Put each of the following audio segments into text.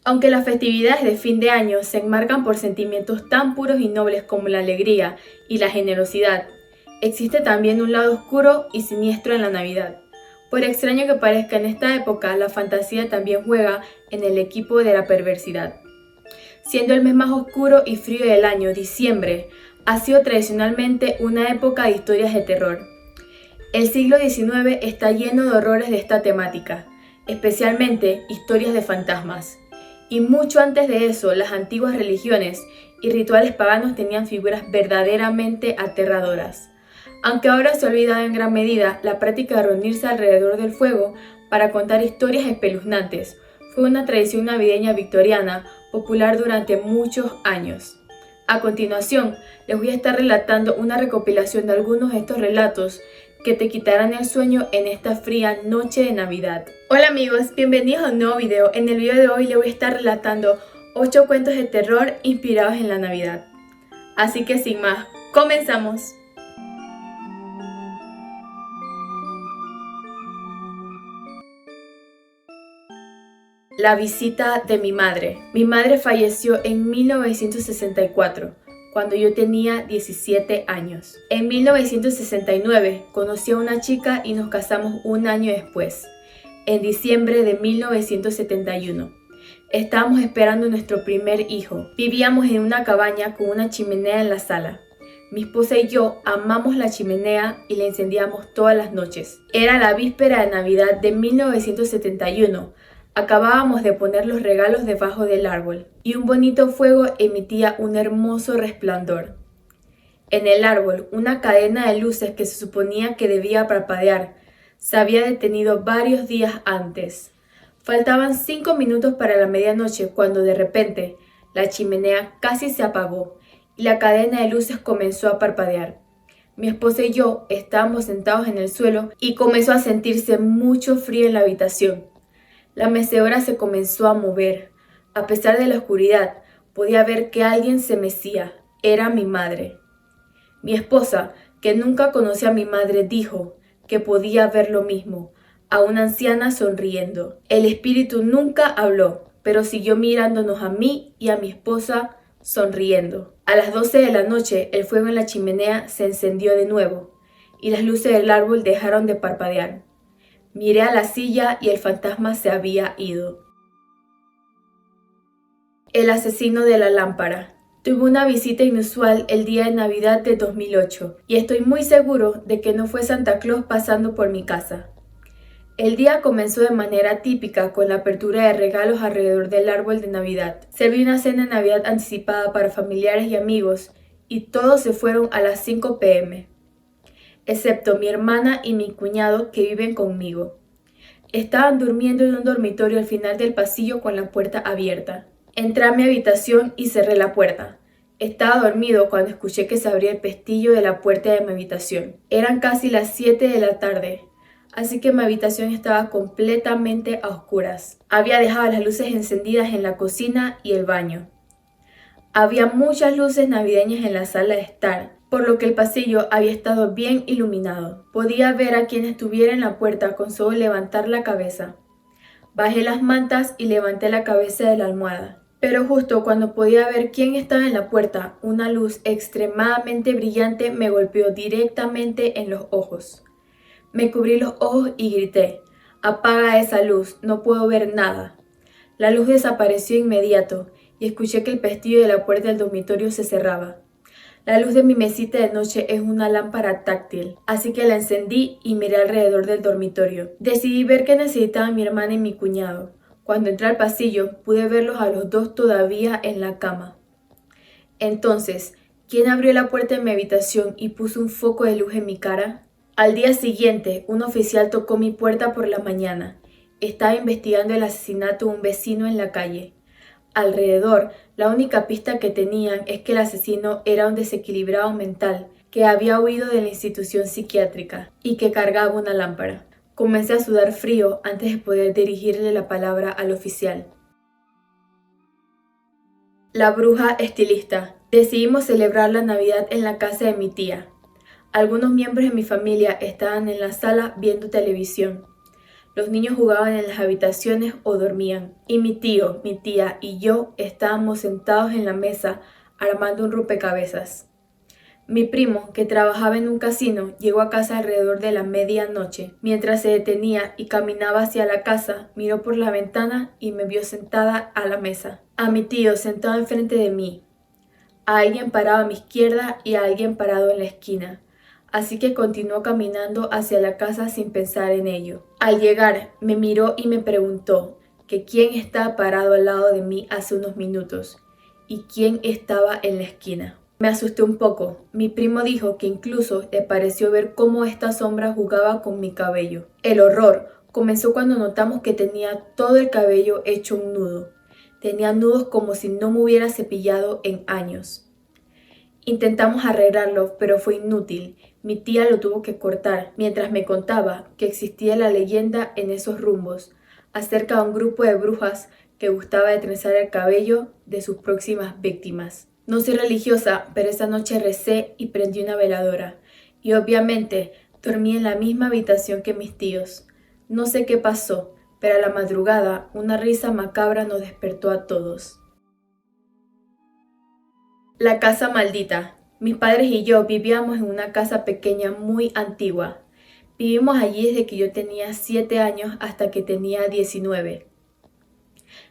Aunque las festividades de fin de año se enmarcan por sentimientos tan puros y nobles como la alegría y la generosidad, existe también un lado oscuro y siniestro en la Navidad. Por extraño que parezca, en esta época la fantasía también juega en el equipo de la perversidad. Siendo el mes más oscuro y frío del año, diciembre ha sido tradicionalmente una época de historias de terror. El siglo XIX está lleno de horrores de esta temática, especialmente historias de fantasmas. Y mucho antes de eso, las antiguas religiones y rituales paganos tenían figuras verdaderamente aterradoras. Aunque ahora se ha olvidado en gran medida, la práctica de reunirse alrededor del fuego para contar historias espeluznantes fue una tradición navideña victoriana popular durante muchos años. A continuación, les voy a estar relatando una recopilación de algunos de estos relatos que te quitarán el sueño en esta fría noche de Navidad. Hola amigos, bienvenidos a un nuevo video. En el video de hoy les voy a estar relatando 8 cuentos de terror inspirados en la Navidad. Así que sin más, comenzamos. La visita de mi madre. Mi madre falleció en 1964. Cuando yo tenía 17 años. En 1969 conocí a una chica y nos casamos un año después, en diciembre de 1971. Estábamos esperando nuestro primer hijo. Vivíamos en una cabaña con una chimenea en la sala. Mi esposa y yo amamos la chimenea y la encendíamos todas las noches. Era la víspera de Navidad de 1971. Acabábamos de poner los regalos debajo del árbol y un bonito fuego emitía un hermoso resplandor. En el árbol, una cadena de luces que se suponía que debía parpadear se había detenido varios días antes. Faltaban 5 minutos para la medianoche cuando de repente la chimenea casi se apagó y la cadena de luces comenzó a parpadear. Mi esposa y yo estábamos sentados en el suelo y comenzó a sentirse mucho frío en la habitación. La mecedora se comenzó a mover. A pesar de la oscuridad, podía ver que alguien se mecía. Era mi madre. Mi esposa, que nunca conoció a mi madre, dijo que podía ver lo mismo, a una anciana sonriendo. El espíritu nunca habló, pero siguió mirándonos a mí y a mi esposa sonriendo. A las 12 de la noche, el fuego en la chimenea se encendió de nuevo y las luces del árbol dejaron de parpadear. Miré a la silla y el fantasma se había ido. El asesino de la lámpara. Tuve una visita inusual el día de Navidad de 2008 y estoy muy seguro de que no fue Santa Claus pasando por mi casa. El día comenzó de manera típica con la apertura de regalos alrededor del árbol de Navidad. Serví una cena de Navidad anticipada para familiares y amigos y todos se fueron a las 5 p.m. excepto mi hermana y mi cuñado que viven conmigo. Estaban durmiendo en un dormitorio al final del pasillo con la puerta abierta. Entré a mi habitación y cerré la puerta. Estaba dormido cuando escuché que se abría el pestillo de la puerta de mi habitación. Eran casi las 7 de la tarde, así que mi habitación estaba completamente a oscuras. Había dejado las luces encendidas en la cocina y el baño. Había muchas luces navideñas en la sala de estar, por lo que el pasillo había estado bien iluminado. Podía ver a quien estuviera en la puerta con solo levantar la cabeza. Bajé las mantas y levanté la cabeza de la almohada. Pero justo cuando podía ver quién estaba en la puerta, una luz extremadamente brillante me golpeó directamente en los ojos. Me cubrí los ojos y grité: «¡Apaga esa luz! No puedo ver nada». La luz desapareció de inmediato y escuché que el pestillo de la puerta del dormitorio se cerraba. La luz de mi mesita de noche es una lámpara táctil, así que la encendí y miré alrededor del dormitorio. Decidí ver qué necesitaban mi hermana y mi cuñado. Cuando entré al pasillo, pude verlos a los dos todavía en la cama. Entonces, ¿quién abrió la puerta de mi habitación y puso un foco de luz en mi cara? Al día siguiente, un oficial tocó mi puerta por la mañana. Estaba investigando el asesinato de un vecino en la calle. Alrededor, la única pista que tenían es que el asesino era un desequilibrado mental que había huido de la institución psiquiátrica y que cargaba una lámpara. Comencé a sudar frío antes de poder dirigirle la palabra al oficial. La bruja estilista. Decidimos celebrar la Navidad en la casa de mi tía. Algunos miembros de mi familia estaban en la sala viendo televisión. Los niños jugaban en las habitaciones o dormían, y mi tío, mi tía y yo estábamos sentados en la mesa armando un rompecabezas. Mi primo, que trabajaba en un casino, llegó a casa alrededor de la medianoche. Mientras se detenía y caminaba hacia la casa, miró por la ventana y me vio sentada a la mesa. A mi tío sentado enfrente de mí, a alguien parado a mi izquierda y a alguien parado en la esquina. Así que continuó caminando hacia la casa sin pensar en ello. Al llegar, me miró y me preguntó que quién estaba parado al lado de mí hace unos minutos y quién estaba en la esquina. Me asusté un poco. Mi primo dijo que incluso le pareció ver cómo esta sombra jugaba con mi cabello. El horror comenzó cuando notamos que tenía todo el cabello hecho un nudo. Tenía nudos como si no me hubiera cepillado en años. Intentamos arreglarlo, pero fue inútil. Mi tía lo tuvo que cortar, mientras me contaba que existía la leyenda en esos rumbos, acerca de un grupo de brujas que gustaba de trenzar el cabello de sus próximas víctimas. No soy religiosa, pero esa noche recé y prendí una veladora, y obviamente dormí en la misma habitación que mis tíos. No sé qué pasó, pero a la madrugada una risa macabra nos despertó a todos. La casa maldita. Mis padres y yo vivíamos en una casa pequeña muy antigua. Vivimos allí desde que yo tenía 7 años hasta que tenía 19.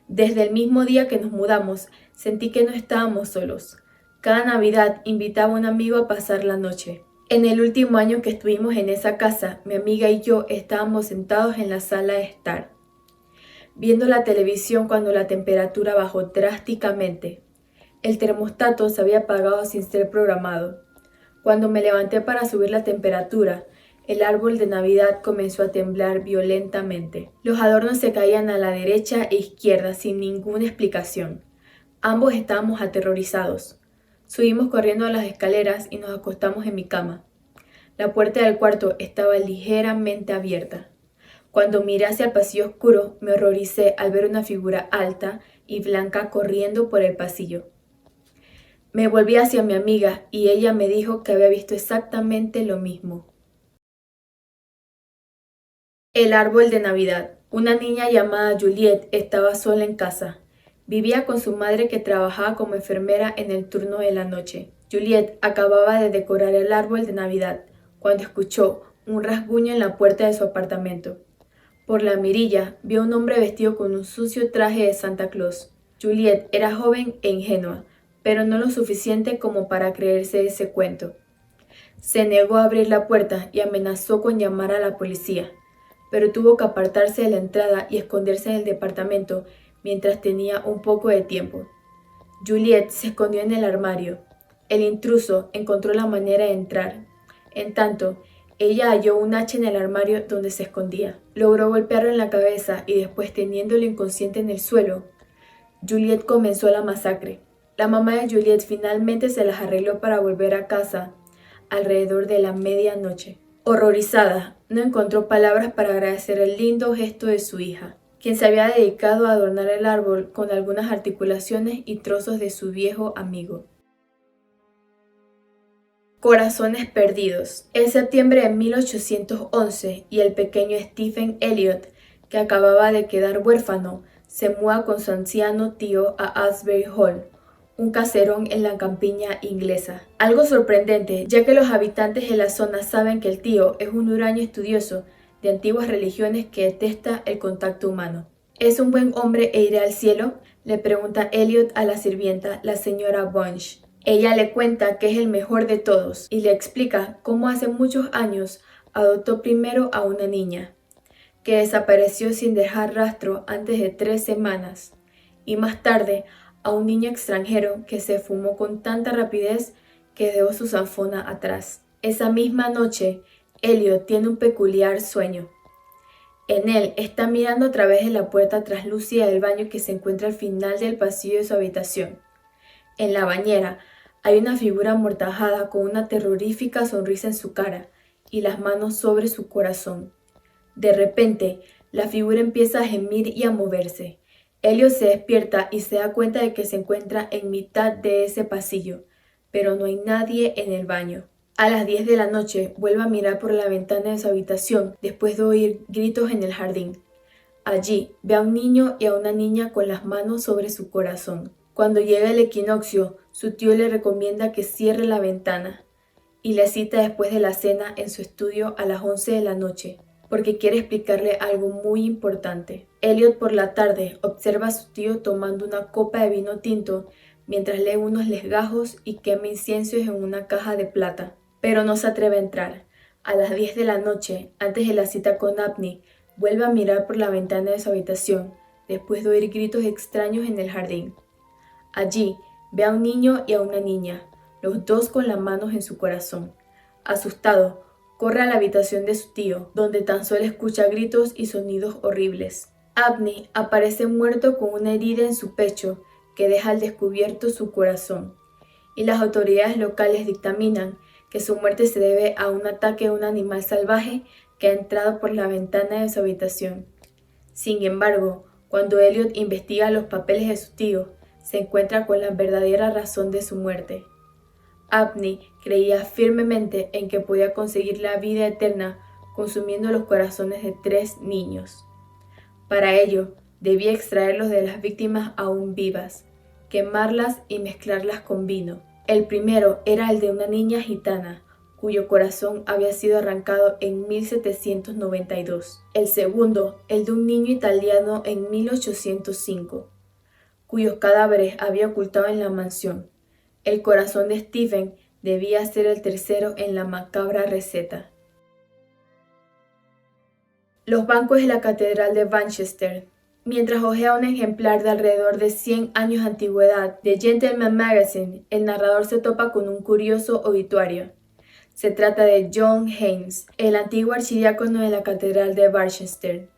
Desde el mismo día que nos mudamos, sentí que no estábamos solos. Cada Navidad invitaba a un amigo a pasar la noche. En el último año que estuvimos en esa casa, mi amiga y yo estábamos sentados en la sala de estar, viendo la televisión cuando la temperatura bajó drásticamente. El termostato se había apagado sin ser programado. Cuando me levanté para subir la temperatura, el árbol de Navidad comenzó a temblar violentamente. Los adornos se caían a la derecha e izquierda sin ninguna explicación. Ambos estábamos aterrorizados. Subimos corriendo a las escaleras y nos acostamos en mi cama. La puerta del cuarto estaba ligeramente abierta. Cuando miré hacia el pasillo oscuro, me horroricé al ver una figura alta y blanca corriendo por el pasillo. Me volví hacia mi amiga y ella me dijo que había visto exactamente lo mismo. El árbol de Navidad. Una niña llamada Juliet estaba sola en casa. Vivía con su madre que trabajaba como enfermera en el turno de la noche. Juliet acababa de decorar el árbol de Navidad cuando escuchó un rasguño en la puerta de su apartamento. Por la mirilla vio a un hombre vestido con un sucio traje de Santa Claus. Juliet era joven e ingenua, pero no lo suficiente como para creerse ese cuento. Se negó a abrir la puerta y amenazó con llamar a la policía, pero tuvo que apartarse de la entrada y esconderse en el departamento mientras tenía un poco de tiempo. Juliet se escondió en el armario. El intruso encontró la manera de entrar. En tanto, ella halló un hacha en el armario donde se escondía. Logró golpearlo en la cabeza y después, teniéndolo inconsciente en el suelo, Juliet comenzó la masacre. La mamá de Juliet finalmente se las arregló para volver a casa alrededor de la medianoche. Horrorizada, no encontró palabras para agradecer el lindo gesto de su hija, quien se había dedicado a adornar el árbol con algunas articulaciones y trozos de su viejo amigo. Corazones perdidos. Es septiembre de 1811 y el pequeño Stephen Elliot, que acababa de quedar huérfano, se muda con su anciano tío a Asbury Hall, un caserón en la campiña inglesa. Algo sorprendente, ya que los habitantes de la zona saben que el tío es un huraño estudioso de antiguas religiones que detesta el contacto humano. ¿Es un buen hombre e irá al cielo?, le pregunta Elliot a la sirvienta, la señora Bunch. Ella le cuenta que es el mejor de todos y le explica cómo hace muchos años adoptó primero a una niña, que desapareció sin dejar rastro antes de 3 semanas, y más tarde a un niño extranjero que se fumó con tanta rapidez que dejó su zanfona atrás. Esa misma noche, Elliot tiene un peculiar sueño. En él está mirando a través de la puerta traslúcida del baño que se encuentra al final del pasillo de su habitación. En la bañera hay una figura amortajada con una terrorífica sonrisa en su cara y las manos sobre su corazón. De repente, la figura empieza a gemir y a moverse. Elliot se despierta y se da cuenta de que se encuentra en mitad de ese pasillo, pero no hay nadie en el baño. A las 10 de la noche vuelve a mirar por la ventana de su habitación después de oír gritos en el jardín. Allí ve a un niño y a una niña con las manos sobre su corazón. Cuando llega el equinoccio, su tío le recomienda que cierre la ventana y le cita después de la cena en su estudio a las 11 de la noche, porque quiere explicarle algo muy importante. Elliot por la tarde observa a su tío tomando una copa de vino tinto mientras lee unos legajos y quema inciensos en una caja de plata, pero no se atreve a entrar. A las 10 de la noche, antes de la cita con Abney, vuelve a mirar por la ventana de su habitación, después de oír gritos extraños en el jardín. Allí ve a un niño y a una niña, los dos con las manos en su corazón. Asustado, corre a la habitación de su tío, donde tan solo escucha gritos y sonidos horribles. Abney aparece muerto con una herida en su pecho que deja al descubierto su corazón, y las autoridades locales dictaminan que su muerte se debe a un ataque de un animal salvaje que ha entrado por la ventana de su habitación. Sin embargo, cuando Elliot investiga los papeles de su tío, se encuentra con la verdadera razón de su muerte. Abney creía firmemente en que podía conseguir la vida eterna consumiendo los corazones de 3 niños. Para ello, debía extraerlos de las víctimas aún vivas, quemarlas y mezclarlas con vino. El primero era el de una niña gitana, cuyo corazón había sido arrancado en 1792. El segundo, el de un niño italiano en 1805, cuyos cadáveres había ocultado en la mansión. El corazón de Stephen debía ser el tercero en la macabra receta. Los bancos de la Catedral de Manchester. Mientras hojea un ejemplar de alrededor de 100 años de antigüedad de Gentleman Magazine, el narrador se topa con un curioso obituario. Se trata de John Haynes, el antiguo archidiácono de la Catedral de Barchester,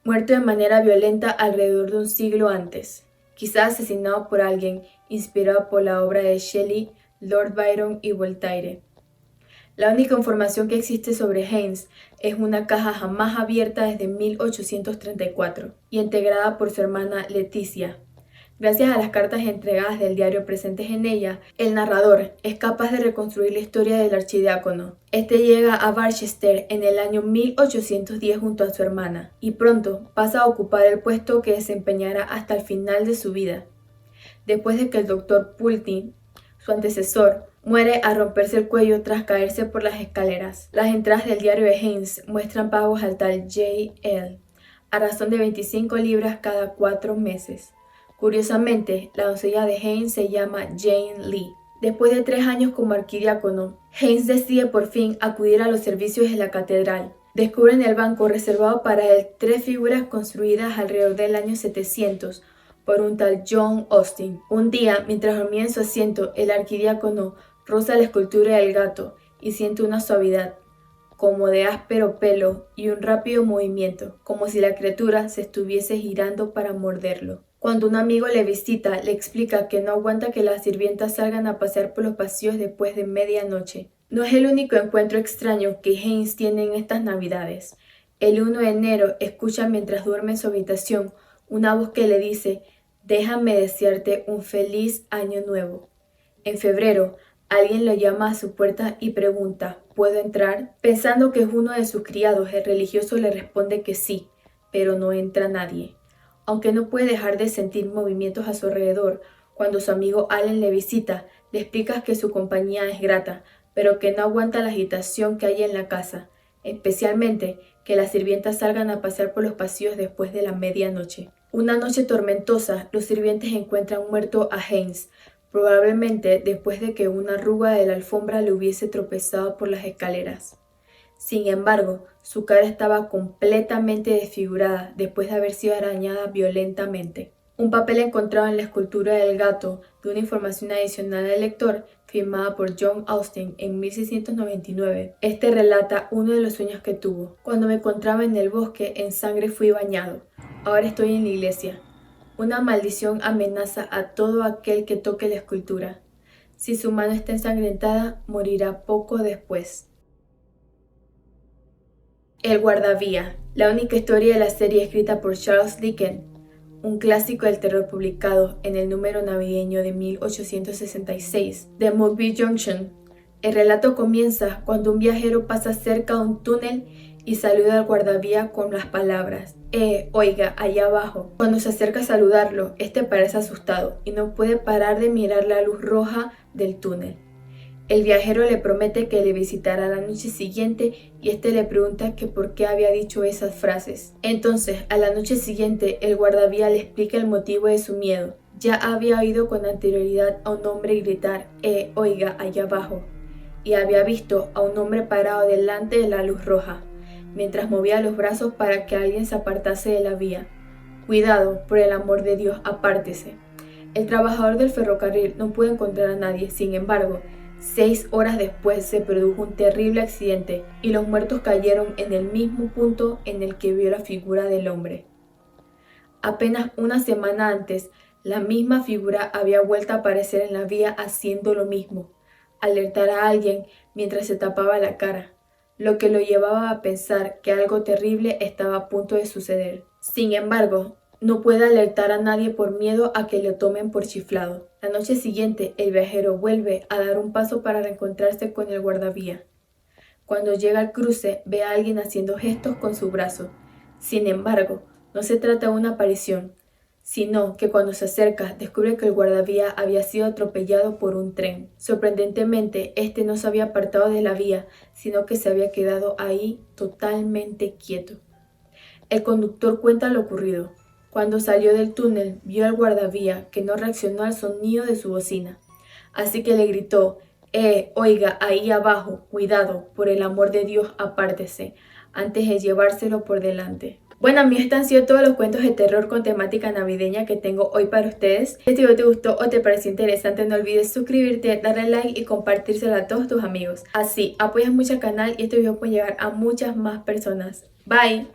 muerto de manera violenta alrededor de un siglo antes, quizás asesinado por alguien inspirado por la obra de Shelley, Lord Byron y Voltaire. La única información que existe sobre Haynes es una caja jamás abierta desde 1834 y integrada por su hermana Leticia. Gracias a las cartas entregadas del diario presentes en ella, el narrador es capaz de reconstruir la historia del archidiácono. Este llega a Barchester en el año 1810 junto a su hermana y pronto pasa a ocupar el puesto que desempeñará hasta el final de su vida. Después de que el doctor Pulteney, su antecesor, muere a romperse el cuello tras caerse por las escaleras. Las entradas del diario de Haynes muestran pagos al tal J.L. a razón de 25 libras cada 4 meses. Curiosamente, la doncella de Haynes se llama Jane Lee. Después de 3 años como arquidiácono, Haynes decide por fin acudir a los servicios de la catedral. Descubre en el banco reservado para él 3 figuras construidas alrededor del año 700 por un tal John Austin. Un día, mientras dormía en su asiento, el arquidiácono roza la escultura del gato y siente una suavidad, como de áspero pelo y un rápido movimiento, como si la criatura se estuviese girando para morderlo. Cuando un amigo le visita, le explica que no aguanta que las sirvientas salgan a pasear por los pasillos después de medianoche. No es el único encuentro extraño que Haynes tiene en estas navidades. El 1 de enero escucha mientras duerme en su habitación una voz que le dice: «Déjame desearte un feliz año nuevo». En febrero, alguien lo llama a su puerta y pregunta: ¿puedo entrar? Pensando que es uno de sus criados, el religioso le responde que sí, pero no entra nadie. Aunque no puede dejar de sentir movimientos a su alrededor, cuando su amigo Allen le visita, le explica que su compañía es grata, pero que no aguanta la agitación que hay en la casa, especialmente que las sirvientas salgan a pasear por los pasillos después de la medianoche. Una noche tormentosa, los sirvientes encuentran muerto a Haynes, probablemente después de que una arruga de la alfombra le hubiese tropezado por las escaleras. Sin embargo, su cara estaba completamente desfigurada después de haber sido arañada violentamente. Un papel encontrado en la escultura del gato de una información adicional al lector, firmada por John Austin en 1699. Este relata uno de los sueños que tuvo. Cuando me encontraba en el bosque, en sangre fui bañado. Ahora estoy en la iglesia. Una maldición amenaza a todo aquel que toque la escultura. Si su mano está ensangrentada, morirá poco después. El guardavía, la única historia de la serie escrita por Charles Dickens, un clásico del terror publicado en el número navideño de 1866 de Mugby Junction, El relato comienza cuando un viajero pasa cerca de un túnel y saluda al guardavía con las palabras: oiga, allá abajo. Cuando se acerca a saludarlo, este parece asustado y no puede parar de mirar la luz roja del túnel. El viajero le promete que le visitará la noche siguiente y este le pregunta que por qué había dicho esas frases. Entonces, a la noche siguiente, el guardavía le explica el motivo de su miedo. Ya había oído con anterioridad a un hombre gritar: oiga, allá abajo, y había visto a un hombre parado delante de la luz roja, mientras movía los brazos para que alguien se apartase de la vía. Cuidado, por el amor de Dios, apártese. El trabajador del ferrocarril no pudo encontrar a nadie, sin embargo, 6 horas después se produjo un terrible accidente y los muertos cayeron en el mismo punto en el que vio la figura del hombre. Apenas una semana antes, la misma figura había vuelto a aparecer en la vía haciendo lo mismo: alertar a alguien mientras se tapaba la cara, lo que lo llevaba a pensar que algo terrible estaba a punto de suceder. Sin embargo, no puede alertar a nadie por miedo a que lo tomen por chiflado. La noche siguiente, el viajero vuelve a dar un paso para reencontrarse con el guardavía. Cuando llega al cruce, ve a alguien haciendo gestos con su brazo. Sin embargo, no se trata de una aparición, sino que cuando se acerca descubre que el guardavía había sido atropellado por un tren. Sorprendentemente, este no se había apartado de la vía, sino que se había quedado ahí totalmente quieto. El conductor cuenta lo ocurrido. Cuando salió del túnel, vio al guardavía que no reaccionó al sonido de su bocina, así que le gritó: oiga, ahí abajo, cuidado, por el amor de Dios, apártese, antes de llevárselo por delante. Bueno, amigos, estos han sido todos los cuentos de terror con temática navideña que tengo hoy para ustedes. Si este video te gustó o te pareció interesante, no olvides suscribirte, darle like y compartírselo a todos tus amigos. Así apoyas mucho al canal y este video puede llegar a muchas más personas. Bye.